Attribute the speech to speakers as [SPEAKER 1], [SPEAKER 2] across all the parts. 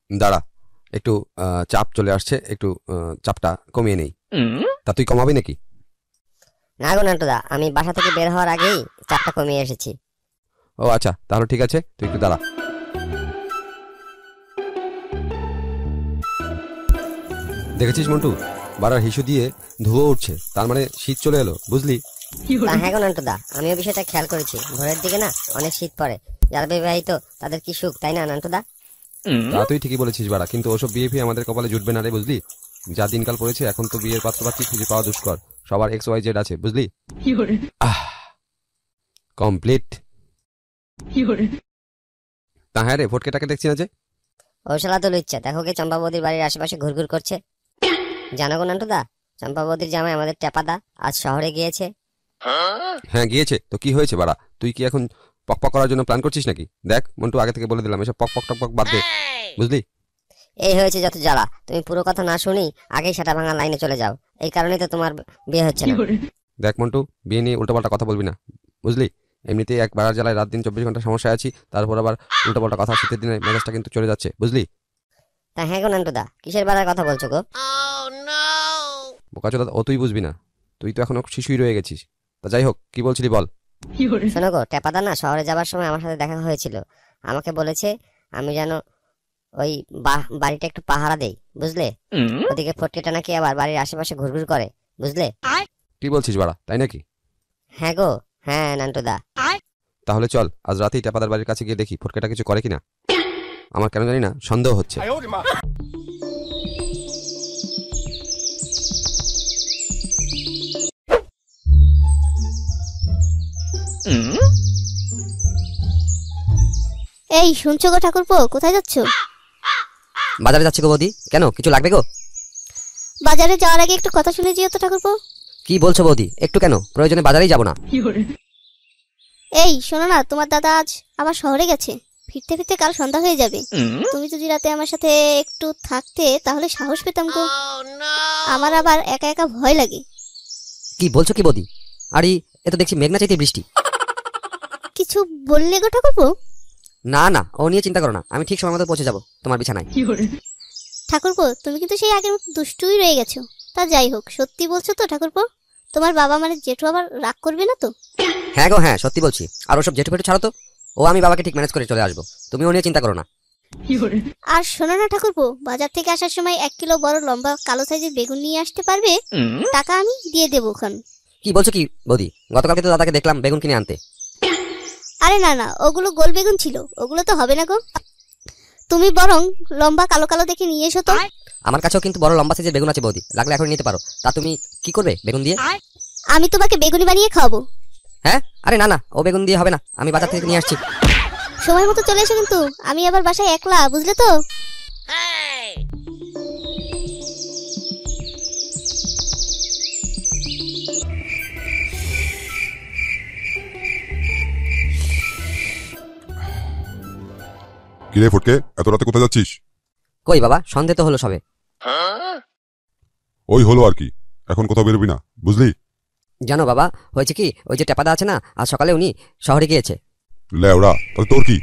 [SPEAKER 1] দাঁড়া, একটু চাপ চলে আসছে, একটু চাপটা কমিয়ে নেই। তা তুই কমাবি নাকি?
[SPEAKER 2] না গো নান্টুদা, আমি বাসা থেকে বের হওয়ার আগেই চাপটা কমিয়ে এসেছি।
[SPEAKER 1] ও আচ্ছা, তাহলে ঠিক আছে, তুই একটু দাঁড়া। দেখেছিস মন্টু, বাড়ার হিসু দিয়ে ধুয়ো উঠছে, তার মানে শীত চলে এলো, বুঝলি?
[SPEAKER 2] হ্যাঁ গো নান্টুদা, আমিও বিষয়টা খেয়াল করেছি। ভোরের দিকে না অনেক শীত পড়ে। যারা বিবাহিত তাদের কি সুখ, তাই না নান্টুদা?
[SPEAKER 1] তা তুই ঠিকই বলেছিস বাড়া, কিন্তু ওসব বিয়ে ফিয়ে আমাদের কপালে জুটবে না রে, বুঝলি? যা দিনকাল পড়েছে, এখন তো বিয়ের পাত্রপাত্রী খুঁজে পাওয়া দুষ্কর। সবার XYZ আছে, বুঝলি? কমপ্লিট। তা হ্যাঁ রে, ফটকেটাকে দেখছি না যে?
[SPEAKER 2] ও শালা তো লুচ্চা, দেখো কি চম্পা বৌদির বাড়ির আশেপাশে ঘুরঘুর করছে। জানো গো নান্টুদা, চম্পা বৌদির জামাই আমাদের টেপাদা আজ শহরে গিয়েছে।
[SPEAKER 1] হ্যাঁ গিয়েছে তো কি হয়েছে বাড়া? তুই কি এখন পকপক করার জন্য প্ল্যান করছিস নাকি? দেখ মন্টু, আগে থেকে বলে দিলাম, এসব পকপক টকপক বাদ দে, বুঝলি?
[SPEAKER 2] এই হয়েছে যত জ্বালা, তুমি পুরো কথা না শুনি আগেই সেটা ভাঙা লাইনে চলে যাও। এই কারণেই তো তোমার বিয়ে হচ্ছে না।
[SPEAKER 1] দেখ মন্টু, বিয়ে নিয়ে উল্টোপাল্টা কথা বলবি না, বুঝলি? এমনিতেই এক বাড়ার জ্বালায় রাত দিন 24 ঘন্টা সমস্যায় আছি, তারপর আবার উল্টোপাল্টা কথা। শীতের দিনে মেজাজটা কিন্তু চলে যাচ্ছে, বুঝলি?
[SPEAKER 2] তা হ্যাঁ গো নান্টুদা, কিসের বাড়ার কথা বলছো গো?
[SPEAKER 1] বোকাচোদা, ও তুই বুঝবি না, তুই তো এখনো শিশুই রয়ে গেছিস। তা যাই হোক, কি বলছিলি বল।
[SPEAKER 2] শোনো গো, টেপাদা না শহরে যাবার সময় আমার সাথে দেখা হয়েছিল। আমাকে বলেছে আমি যেন ওই বাড়িটা একটু পাহারা দেই, বুঝলে? ওদিকে ফটকেটা নাকি আবার বাড়ির আশেপাশে ঘুরঘুর করে, বুঝলে?
[SPEAKER 1] কি বলছিস বাড়া, তাই নাকি?
[SPEAKER 2] হ্যাঁ গো হ্যাঁ নান্টুদা।
[SPEAKER 1] তাহলে চল আজ রাতেই টেপাদার বাড়ির কাছে গিয়ে দেখি ফটকেটা কিছু করে কিনা। আমার কেন জানি না সন্দেহ হচ্ছে।
[SPEAKER 3] এই শুনছো গো ঠাকুরপো, কোথায় যাচ্ছ?
[SPEAKER 2] বাজারে যাচ্ছি গো বৌদি। কেন, কিছু লাগবে গো?
[SPEAKER 3] বাজারে যাওয়ার আগে একটু কথা শুনে যেও তো ঠাকুরপো।
[SPEAKER 2] কি বলছো বৌদি? একটু কেন, প্রয়োজনে বাজারেই যাবো না।
[SPEAKER 3] এই শোনো না, তোমার দাদা আজ আবার শহরে গেছে। ফিরতে ফিরতে কাল সন্ধ্যা হয়ে যাবে। তুমি যদি রাতে আমার সাথে একটু থাকতে তাহলে সাহস পেতাম গো। আমার আবার একা একা ভয় লাগে।
[SPEAKER 2] কি বলছো কি বৌদি? আরে এ তো দেখছি মেঘনা চাইতে বৃষ্টি।
[SPEAKER 3] কিছু বললে গো ঠাকুরপো?
[SPEAKER 2] না না, ও নিয়ে চিন্তা করো না, আমি ঠিক সময় মতো পৌঁছে যাবো তোমার বিছানায়।
[SPEAKER 3] ঠাকুরপো, তুমি কিন্তু সেই আগের মতো দুষ্টুই রয়ে গেছো। তা যাই হোক, সত্যি বলছো তো ঠাকুরপো? তোমার বাবা মানে জেঠু আবার রাগ করবে না তো?
[SPEAKER 2] হ্যাঁ গো হ্যাঁ, সত্যি বলছি। আর ওসব জেঠু ফেটু ছাড়ো তো, ও আমি বাবাকে ঠিক ম্যানেজ করে চলে আসবো, তুমি ও নিয়ে চিন্তা করো না।
[SPEAKER 3] আর শোনো না ঠাকুরপো, বাজার থেকে আসার সময় 1 কিলো বড় লম্বা কালো সাইজের বেগুন নিয়ে আসতে পারবে? টাকা আমি দিয়ে দেবো খান।
[SPEAKER 2] কি বলছো কি বৌদি? গতকালকে তো দাদাকে দেখলাম বেগুন কিনে আনতে।
[SPEAKER 3] আরে না না, ওগুলো গোল বেগুন ছিল, ওগুলো তো হবে না গো। তুমি বরং লম্বা কালো কালো দেখে নিয়ে এসো তো।
[SPEAKER 2] আমার কাছেও কিন্তু বড় লম্বা সাইজের বেগুন আছে বৌদি, লাগলে এখন নিতে পারো। তা তুমি কি করবে বেগুন দিয়ে?
[SPEAKER 3] আমি তোমাকে বেগুনি বানিয়ে খাওয়াবো।
[SPEAKER 2] হ্যাঁ? আরে না না, ও বেগুন দিয়ে হবে না, আমি বাজার থেকে নিয়ে আসছি।
[SPEAKER 3] সময় মতো চলে এসো কিন্তু, আমি আবার বাসায় একলা, বুঝলে তো?
[SPEAKER 4] কিরে ফটকে, এত রাতে কোথায় যাচ্ছিস?
[SPEAKER 2] কই বাবা, সন্ধে তো হলো সবে।
[SPEAKER 4] ওই হলো আর কি, এখন কোথাও বেরোবি না, বুঝলি?
[SPEAKER 2] জানো বাবা, হয়েছে কি, ওই যে টেপাদা আছে না, আজ সকালে উনি শহরে গিয়েছে।
[SPEAKER 4] লেওড়া, তাহলে তোর কি?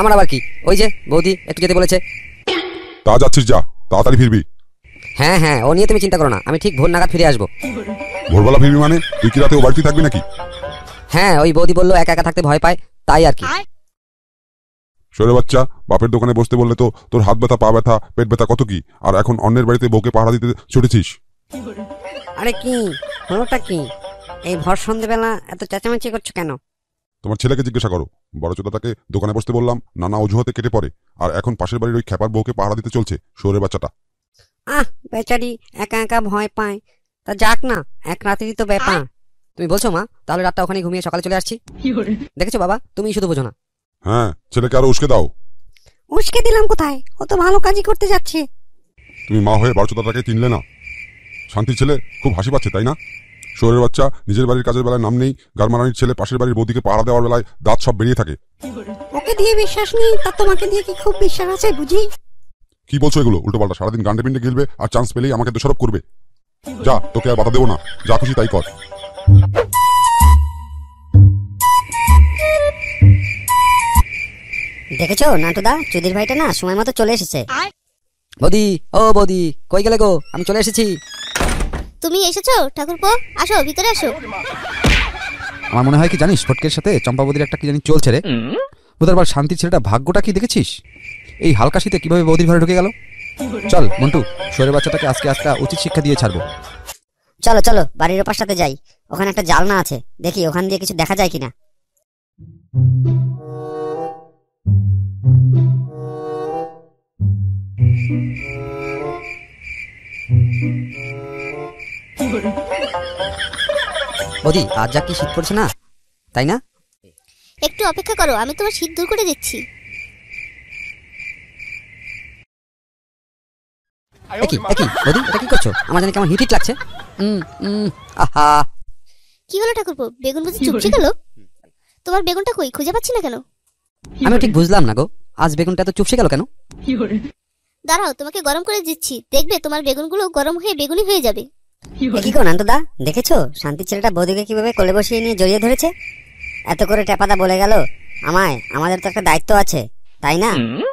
[SPEAKER 2] আমার আবার কি, ওই যে বৌদি একটু যেতে বলেছে।
[SPEAKER 4] তা যাচ্ছিস যা, তাড়াতাড়ি ফিরবি।
[SPEAKER 2] হ্যাঁ হ্যাঁ, ও নিয়ে তুমি চিন্তা করো না, আমি ঠিক ভোর নাগাদ ফিরে আসবো।
[SPEAKER 4] ভোরবেলা ফিরবি মানে? তুই কি রাতে ও বাড়িতে থাকবি নাকি?
[SPEAKER 2] হ্যাঁ, ওই বৌদি বললো একা একা থাকতে ভয় পায়, তাই আর কি।
[SPEAKER 4] শোরে বাচ্চা, বাপের দোকানে বসতে বললে তো তোর হাত ব্যথা, পা ব্যথা, পেট ব্যথা কত কি, আর এখন অন্যের বাড়িতে বউকে পাহারা দিতে ছুটেছিস।
[SPEAKER 5] আরে কি হলোটা কি? এই ভর সন্ধ্যেবেলা এত চেঁচামেচি করছো কেন?
[SPEAKER 4] তোমার ছেলেকে জিজ্ঞাসা করো। বড়চোদাটাকে দোকানে বসতে বললাম, নানা অজুহাতে কেটে পড়ে, আর এখন পাশের বাড়ির ওই খেপার বউকে পাহারা দিতে চলছে, শোরে বাচ্চাটা।
[SPEAKER 5] বেচারি একা একা ভয় পায়, তা যাক না, এক রাতেরই তো ব্যাপার।
[SPEAKER 2] তুমি বলছো মা, তাহলে রাতটা ওখানে ঘুমিয়ে সকালে চলে আসছি। দেখেছো বাবা, তুমি শুধু বোঝো না।
[SPEAKER 4] হ্যাঁ, ছেলেকে আরো উস্কে দাও।
[SPEAKER 5] উস্কে দিলাম কোথায়, ও তো ভালো কাজই করতে যাচ্ছে।
[SPEAKER 4] তুমি মা হয়ে বড়চোদাটাকে চিনলে না? শান্তির ছেলে খুব হাসি পাচ্ছে, তাই না? শোরের বাচ্চা, নিজের বাড়ির কাজের বেলায় নাম নেই, গারমারানির ছেলে পাশের বাড়ির বৌদিকে পাহারা দেওয়ার বেলায় দাঁত সব বেরিয়ে থাকে।
[SPEAKER 5] ওকে দিয়ে বিশ্বাস নেই, তা তোমাকে দিয়ে কি খুব বিশ্বাস আছে বুঝি?
[SPEAKER 4] কি বলছো এগুলো উল্টো পাল্টা? সারাদিন গান্ডে পিন্ডে গিলবে আর চান্স পেলেই আমাকে দোষারোপ করবে। যা, তোকে আর বাধা দেবো না, যা খুশি তাই কর।
[SPEAKER 2] দেখেছো নান্টুদা, চুদির ভাইটা না সময় মতো চলে এসেছে।
[SPEAKER 5] বৌদি, ও বৌদি, কই গেলে গো? আমি চলে এসেছি।
[SPEAKER 3] তুমি এসেছো ঠাকুরপো, আসো ভিতরে আসো।
[SPEAKER 6] আমার মনে হয় কি জানিস, ফটকের সাথে চম্পাবতীর একটা কি জানি চলছে রে। বোধহয় শান্তির ছেলেটা ভাগ্যটা কি দেখেছিস? এই হালকা শীতে কিভাবে বৌদির ঘরে ঢুকে গেল। চল মন্টু, শোয়ের বাচ্চাটাকে আজকে একটা উচিত শিক্ষা দিয়ে ছাড়বো।
[SPEAKER 2] চলো চলো বাড়ির ওপার সাথে যাই, ওখানে একটা জালনা আছে, দেখি ওখান দিয়ে কিছু দেখা যায় কিনা।
[SPEAKER 5] বৌদি, আজ যা কি শীত পড়ছে না, তাই না?
[SPEAKER 3] একটু অপেক্ষা করো, আমি তোমার শীত দূর করে দিচ্ছি।
[SPEAKER 5] একই একই বৌদি, এটা কি করছো? আমার জানি কেমন হিট হিট লাগছে। আহা,
[SPEAKER 3] কি হলো ঠাকুরপো, বেগুন বুঝি চুপসে গেল? তোমার বেগুনটা কই, খুঁজে পাচ্ছি না কেন?
[SPEAKER 5] আমি ঠিক বুঝলাম না গো, আজ বেগুনটা তো চুপসে গেল কেন?
[SPEAKER 3] দাঁড়াও, তোমাকে গরম করে দিচ্ছি, দেখবে তোমার বেগুনগুলো গরম হয়ে বেগুনি হয়ে যাবে।
[SPEAKER 2] কি গো নান্টুদা, দেখেছো শান্তির ছেলেটা বৌদিকে কিভাবে কোলে বসিয়ে নিয়ে জড়িয়ে ধরেছে? এত করে টেপাদা বলে গেল আমায়, আমাদের তো একটা দায়িত্ব আছে, তাই না?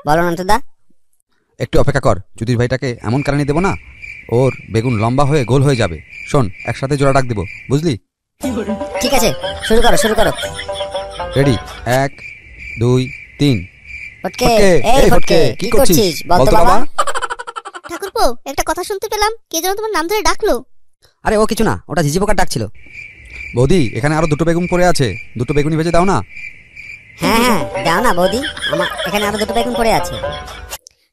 [SPEAKER 2] বলো নান্টুদা।
[SPEAKER 6] একটু অপেক্ষা কর, চুদির ভাইটাকে এমন কারণে দেবো না, ওর বেগুন লম্বা হয়ে গোল হয়ে যাবে। শোন, একসাথে জোড়া ডাক দিব, বুঝলি?
[SPEAKER 2] ঠিক আছে, শুরু করো শুরু করো।
[SPEAKER 6] রেডি, 1 2 3।
[SPEAKER 2] ফটকে, এই ফটকে, কি করছিস বলতো বাবা?
[SPEAKER 3] ঠাকুরপো, একটা কথা শুনতে পেলাম, কে যেন তোমার নাম ধরে ডাকলো।
[SPEAKER 5] আরে ও কিছু না, ওটা ঝিঝি পোকার ডাকছিল।
[SPEAKER 6] বৌদি, এখানে আরো 2টো বেগুন পড়ে আছে, 2টো বেগুনি ভেজে দাও না।
[SPEAKER 2] হ্যাঁ হ্যাঁ দাও না বৌদি, আমার এখানে আরো 2টো বেগুন পড়ে আছে।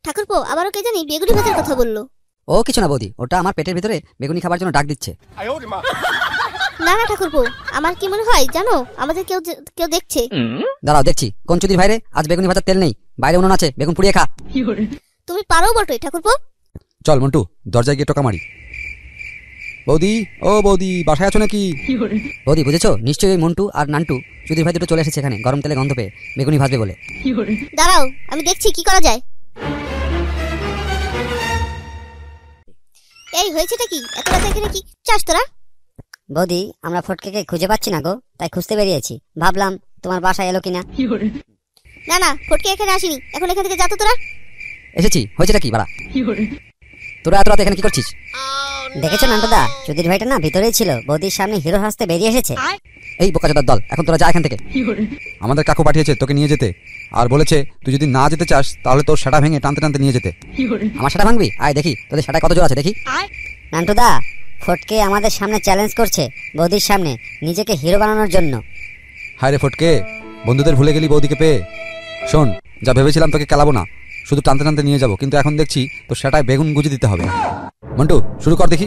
[SPEAKER 3] ঠাকুরপো, আবারও কে জানি বেগুনি ভাজার কথা বললো।
[SPEAKER 5] ও কিছু না বৌদি, ওটা আমার পেটের ভিতরে বেগুনি খাবার জন্য ডাক দিচ্ছে।
[SPEAKER 3] না না ঠাকুরপো, আমার কি মনে হয় জানো, আমাদের কেউ কেউ দেখছে।
[SPEAKER 5] দাঁড়াও দেখছি, কোন চুদির ভাইরে, আজ বেগুনি ভাজার তেল নেই, বাইরে উনুন আছে, বেগুন পুড়িয়ে খা।
[SPEAKER 3] তুমি পারো বটে ঠাকুরপো।
[SPEAKER 6] চল মন্টু, দরজায় গিয়ে টোকা মারি। বৌদি, ও বৌদি, বাসায় আছো নাকি?
[SPEAKER 5] বৌদি বুঝেছো, নিশ্চয়ই ওই মন্টু আর নান্টু চুদির ভাই দুটো চলে এসেছে এখানে গরম তেলে গন্ধ পেয়ে বেগুনি ভাজবে বলে।
[SPEAKER 3] দাঁড়াও, আমি দেখছি কি করা যায়। এই হয়েছেটা কি, এত রাতে এখানে কি চাস তোরা?
[SPEAKER 2] বৌদি, আমরা ফটকেকে খুঁজে পাচ্ছি না গো, তাই খুঁজতে বেরিয়েছি, ভাবলাম তোমার বাসায় এলো কিনা।
[SPEAKER 3] না না, ফটকে এখানে আসেনি, এখন এখান থেকে যা তো তোরা।
[SPEAKER 5] এসেছি, হয়েছেটা কি বাড়া? তোরা এত রাতে এখানে কি করছিস?
[SPEAKER 2] দেখেছো নান্টুদা, চুদির ভাইটা না ভিতরেই ছিল, বৌদির সামনে হিরো হাসতে বেরিয়ে এসেছে।
[SPEAKER 5] এই বোকাচোদার দল, এখন তোরা যা এখান থেকে।
[SPEAKER 6] আমাদের কাকু পাঠিয়েছে তোকে নিয়ে যেতে, আর বলেছে তুই যদি না যেতে চাস তাহলে তোর সেটা ভেঙে টানতে টানতে নিয়ে যেতে।
[SPEAKER 5] আমার সেটা ভাঙবি? আয় দেখি তোদের সেটায় কত জোর আছে দেখি।
[SPEAKER 2] নান্টুদা, ফটকে আমাদের সামনে চ্যালেঞ্জ করছে বৌদির সামনে নিজেকে হিরো বানানোর জন্য।
[SPEAKER 6] হায় রে ফটকে, বন্ধুদের ভুলে গেলি বৌদিকে পেয়ে। শোন, যা ভেবেছিলাম তোকে খেলাবো না, শুধু টানতে টানতে নিয়ে যাবো, কিন্তু এখন দেখছি তোর সেটায় বেগুন গুজে দিতে হবে। মন্টু, শুরু কর দেখি।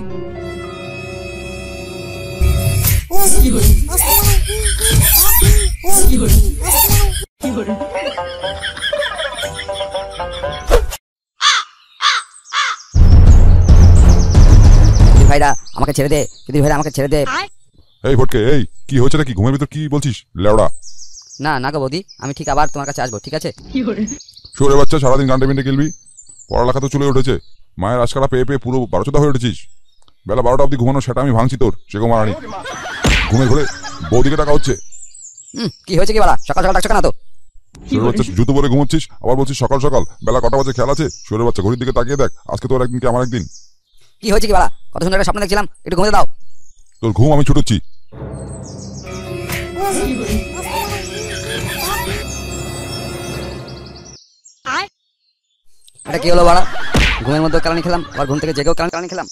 [SPEAKER 5] ভাইরা আমাকে ছেড়ে দে, চুদির ভাইরা আমাকে ছেড়ে দে।
[SPEAKER 4] এই ফটকে, এই কি হয়েছে নাকি? ঘুমের ভিতর কি বলছিস লেওড়া?
[SPEAKER 5] না না গো বৌদি, আমি ঠিক আবার তোমার কাছে আসবো, ঠিক আছে?
[SPEAKER 4] শোরে বাচ্চা, সারাদিন গান্ডে মিন্ডে খেলবি, পড়ালেখা তো চলে উঠেছে, মায়ের আজকারা পেয়ে পেয়ে পুরো 12টা হয়ে উঠেছিস। বেলা 12টা অবধি ঘুমানো সেটা আমি ভাঙছি তোর, সে মারানি। ঘুমে ঘুরে বৌদিকে টাকা হচ্ছে।
[SPEAKER 5] কি হয়েছে কি বাড়া, সকাল সকাল ডাকছো কেন তো?
[SPEAKER 4] শোরে বাচ্চা, জুতো পরে ঘুমোচ্ছিস, আবার বলছিস সকাল সকাল, বেলা কটা বাজে খেয়াল আছে? শোরে বাচ্চা, ঘড়ির দিকে তাকিয়ে দেখ, আজকে তোর একদিন কি আমার একদিন।
[SPEAKER 5] কি হয়েছে কি বাড়া, কত সুন্দর একটা স্বপ্ন দেখছিলাম, একটু ঘুমোতে দাও।
[SPEAKER 4] তোর ঘুম আমি ছুটোচ্ছি।
[SPEAKER 5] এটা কি হলো বাড়া, ঘুমের মধ্যে কারণে খেলাম, আবার ঘুম থেকে জেগেও কারণে খেলাম।